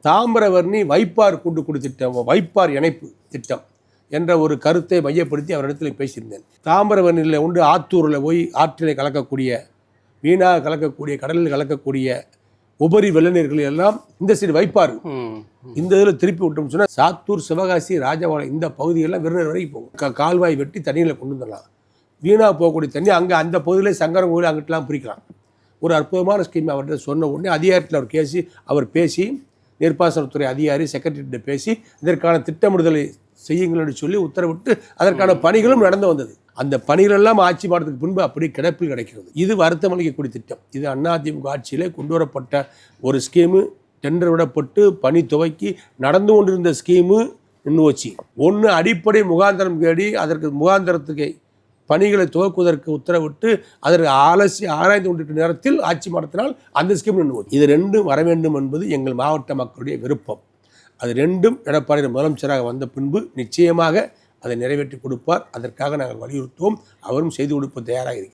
தாமிரவர்ணி வைப்பார் கூட்டுக்குடி திட்டம், வைப்பார் இணைப்பு திட்டம் என்ற ஒரு கருத்தை மையப்படுத்தி அவரிடத்தில் பேசியிருந்தேன். தாமிரவர்ணியில் உண்டு ஆத்தூரில் போய் ஆற்றிலை கலக்கக்கூடிய, வீணாக கலக்கக்கூடிய, கடலில் கலக்கக்கூடிய உபரி வெள்ளநீர்கள் எல்லாம் இந்த சைடு வைப்பார். இந்த இதில் திருப்பி விட்டோம்னு சொன்னால் சாத்தூர், சிவகாசி, ராஜபாளையம் இந்த பகுதிகளெல்லாம் விருதுநகர் வரைக்கும் போகும். கால்வாய் வெட்டி தண்ணியில் கொண்டு வந்துடலாம். வீணாக போகக்கூடிய தண்ணி அங்கே அந்த பகுதியில் சங்கரன் கோயில் அங்கிட்டலாம் பிரிக்கலாம். ஒரு அற்புதமான ஸ்கீம் அவர்கிட்ட சொன்ன உடனே அதிகாரத்தில் அவர் பேசி நீர்ப்பாசனத்துறை அதிகாரி செக்ரட்டரிகிட்ட பேசி இதற்கான திட்டமிடுதலை செய்யுங்கள் என்று சொல்லி உத்தரவிட்டு அதற்கான பணிகளும் நடந்து வந்தது. அந்த பணிகளெல்லாம் ஆட்சி மாற்றத்துக்கு பின்பு அப்படி கிடப்பில் கிடைக்கிறது. இது வருத்தம் அளிக்கக்கூடிய திட்டம். இது அதிமுக ஆட்சியிலே கொண்டு வரப்பட்ட ஒரு ஸ்கீமு. டெண்டர் விடப்பட்டு பணி துவக்கி நடந்து கொண்டிருந்த ஸ்கீமு நின்று வச்சு ஒன்று அடிப்படை முகாந்திரம் தேடி அதற்கு முகாந்திரத்துக்கு பணிகளை துவக்குவதற்கு உத்தரவிட்டு அதற்கு ஆராய்ந்து கொண்டிருக்கிற நேரத்தில் ஆட்சி மாற்றத்தினால் அந்த ஸ்கீம் நின்று போச்சு. இது ரெண்டும் வர வேண்டும் என்பது எங்கள் மாவட்ட மக்களுடைய விருப்பம். அது ரெண்டும் எடப்பாடி முதலமைச்சராக வந்த பின்பு நிச்சயமாக அதை நிறைவேற்றி கொடுப்பார். அதற்காக நாங்கள் வலியுறுத்துவோம். அவரும் செய்து கொடுப்ப தயாராக இருக்கிறார்.